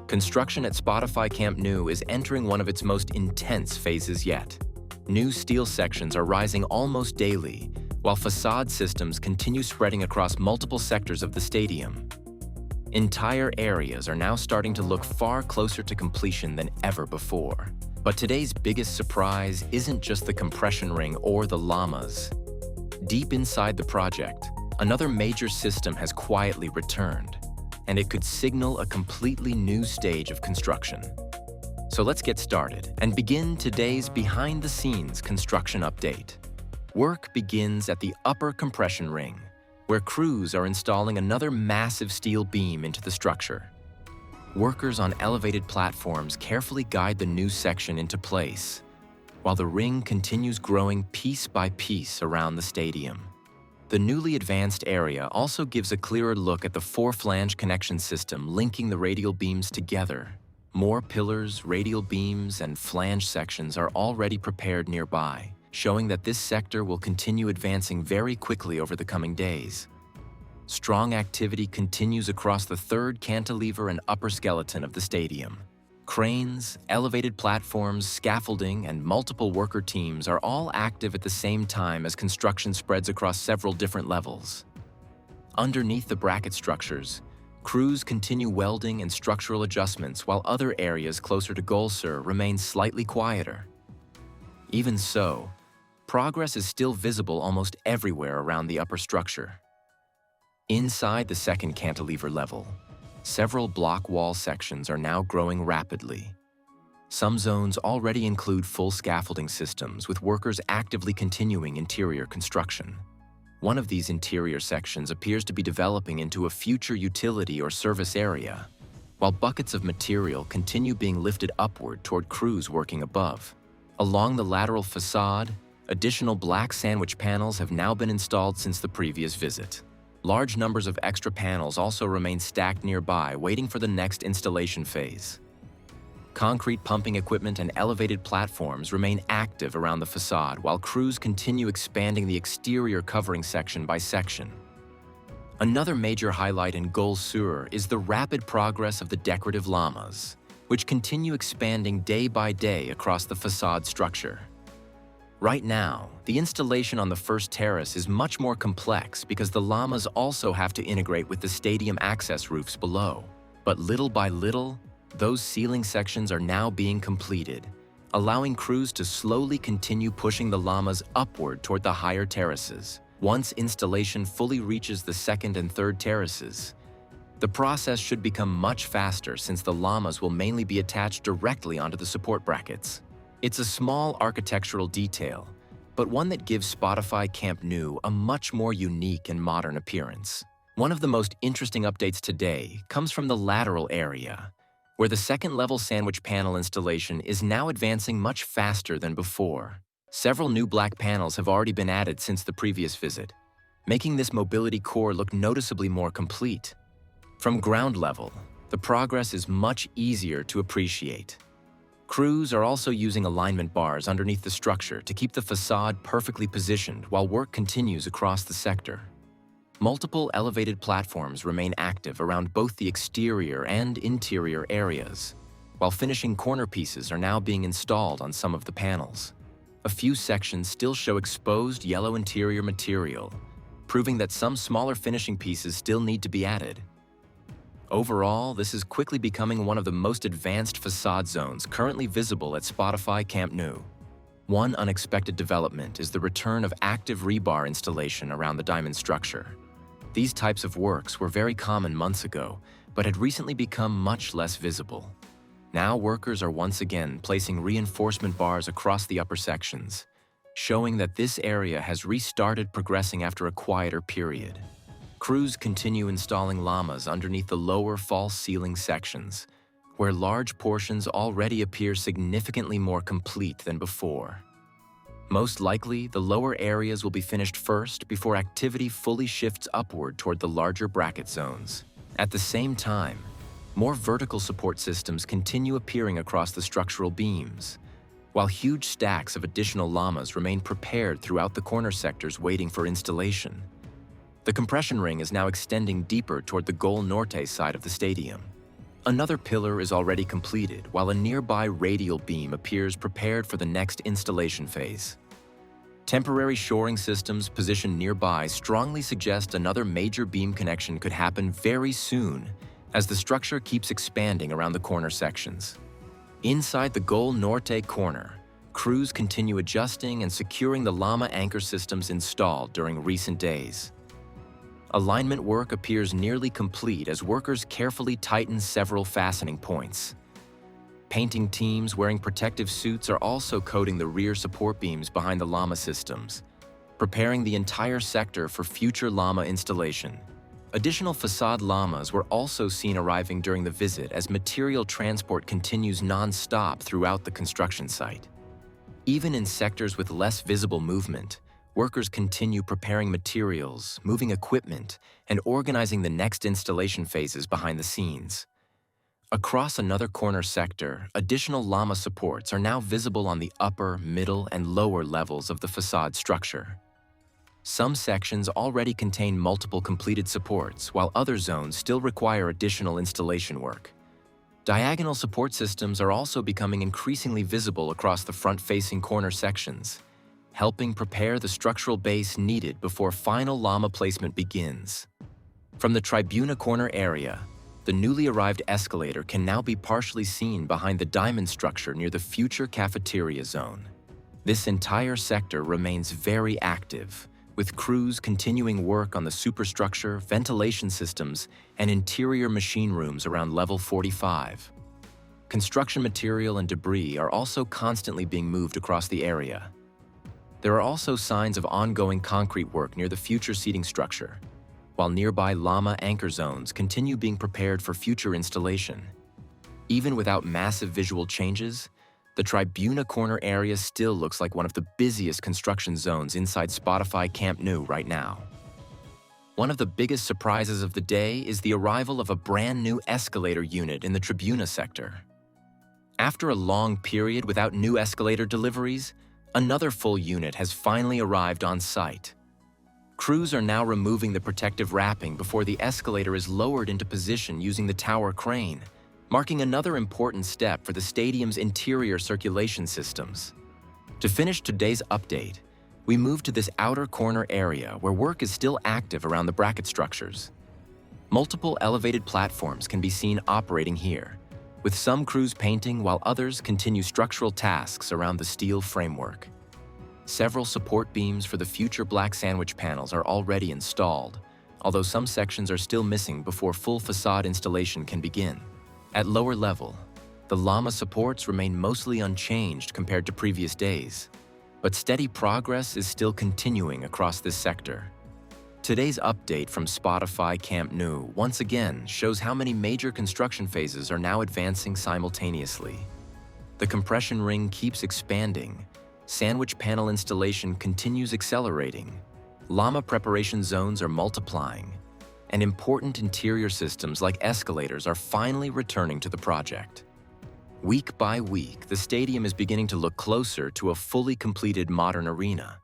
Construction at Spotify Camp Nou is entering one of its most intense phases yet. New steel sections are rising almost daily, while facade systems continue spreading across multiple sectors of the stadium. Entire areas are now starting to look far closer to completion than ever before. But today's biggest surprise isn't just the compression ring or the Lamas. Deep inside the project, another major system has quietly returned, and it could signal a completely new stage of construction. So let's get started and begin today's behind-the-scenes construction update. Work begins at the upper compression ring, where crews are installing another massive steel beam into the structure. Workers on elevated platforms carefully guide the new section into place, while the ring continues growing piece by piece around the stadium. The newly advanced area also gives a clearer look at the four-flange connection system linking the radial beams together. More pillars, radial beams, and flange sections are already prepared nearby, showing that this sector will continue advancing very quickly over the coming days. Strong activity continues across the third cantilever and upper skeleton of the stadium. Cranes, elevated platforms, scaffolding, and multiple worker teams are all active at the same time as construction spreads across several different levels. Underneath the bracket structures, crews continue welding and structural adjustments while other areas closer to Gol Sur remain slightly quieter. Even so, progress is still visible almost everywhere around the upper structure. Inside the second cantilever level, several block wall sections are now growing rapidly. Some zones already include full scaffolding systems, with workers actively continuing interior construction. One of these interior sections appears to be developing into a future utility or service area, while buckets of material continue being lifted upward toward crews working above. Along the lateral facade, additional black sandwich panels have now been installed since the previous visit. Large numbers of extra panels also remain stacked nearby, waiting for the next installation phase. Concrete pumping equipment and elevated platforms remain active around the facade, while crews continue expanding the exterior covering section by section. Another major highlight in Gol Sur is the rapid progress of the decorative Lamas, which continue expanding day by day across the facade structure. Right now, the installation on the first terrace is much more complex because the Lamas also have to integrate with the stadium access roofs below. But little by little, those ceiling sections are now being completed, allowing crews to slowly continue pushing the Lamas upward toward the higher terraces. Once installation fully reaches the second and third terraces, the process should become much faster since the Lamas will mainly be attached directly onto the support brackets. It's a small architectural detail, but one that gives Spotify Camp Nou a much more unique and modern appearance. One of the most interesting updates today comes from the lateral area, where the second-level sandwich panel installation is now advancing much faster than before. Several new black panels have already been added since the previous visit, making this mobility core look noticeably more complete. From ground level, the progress is much easier to appreciate. Crews are also using alignment bars underneath the structure to keep the facade perfectly positioned while work continues across the sector. Multiple elevated platforms remain active around both the exterior and interior areas, while finishing corner pieces are now being installed on some of the panels. A few sections still show exposed yellow interior material, proving that some smaller finishing pieces still need to be added. Overall, this is quickly becoming one of the most advanced facade zones currently visible at Spotify Camp Nou. One unexpected development is the return of active rebar installation around the diamond structure. These types of works were very common months ago, but had recently become much less visible. Now workers are once again placing reinforcement bars across the upper sections, showing that this area has restarted progressing after a quieter period. Crews continue installing Lamas underneath the lower false ceiling sections, where large portions already appear significantly more complete than before. Most likely, the lower areas will be finished first before activity fully shifts upward toward the larger bracket zones. At the same time, more vertical support systems continue appearing across the structural beams, while huge stacks of additional Lamas remain prepared throughout the corner sectors waiting for installation. The compression ring is now extending deeper toward the Gol Norte side of the stadium. Another pillar is already completed, while a nearby radial beam appears prepared for the next installation phase. Temporary shoring systems positioned nearby strongly suggest another major beam connection could happen very soon as the structure keeps expanding around the corner sections. Inside the Gol Norte corner, crews continue adjusting and securing the Lama anchor systems installed during recent days. Alignment work appears nearly complete as workers carefully tighten several fastening points. Painting teams wearing protective suits are also coating the rear support beams behind the Lama systems, preparing the entire sector for future Lama installation. Additional Façade Lamas were also seen arriving during the visit as material transport continues non-stop throughout the construction site. Even in sectors with less visible movement, workers continue preparing materials, moving equipment, and organizing the next installation phases behind the scenes. Across another corner sector, additional Lama supports are now visible on the upper, middle, and lower levels of the facade structure. Some sections already contain multiple completed supports, while other zones still require additional installation work. Diagonal support systems are also becoming increasingly visible across the front-facing corner sections, helping prepare the structural base needed before final Lama placement begins. From the Tribuna corner area, the newly arrived escalator can now be partially seen behind the diamond structure near the future cafeteria zone. This entire sector remains very active, with crews continuing work on the superstructure, ventilation systems, and interior machine rooms around level 45. Construction material and debris are also constantly being moved across the area. There are also signs of ongoing concrete work near the future seating structure, while nearby Lama anchor zones continue being prepared for future installation. Even without massive visual changes, the Tribuna corner area still looks like one of the busiest construction zones inside Spotify Camp Nou right now. One of the biggest surprises of the day is the arrival of a brand new escalator unit in the Tribuna sector. After a long period without new escalator deliveries, another full unit has finally arrived on site. Crews are now removing the protective wrapping before the escalator is lowered into position using the tower crane, marking another important step for the stadium's interior circulation systems. To finish today's update, we move to this outer corner area where work is still active around the bracket structures. Multiple elevated platforms can be seen operating here, with some crews painting while others continue structural tasks around the steel framework. Several support beams for the future black sandwich panels are already installed, although some sections are still missing before full facade installation can begin. At lower level, the Lama supports remain mostly unchanged compared to previous days, but steady progress is still continuing across this sector. Today's update from Spotify Camp Nou once again shows how many major construction phases are now advancing simultaneously. The compression ring keeps expanding, sandwich panel installation continues accelerating, Lama preparation zones are multiplying, and important interior systems like escalators are finally returning to the project. Week by week, the stadium is beginning to look closer to a fully completed modern arena.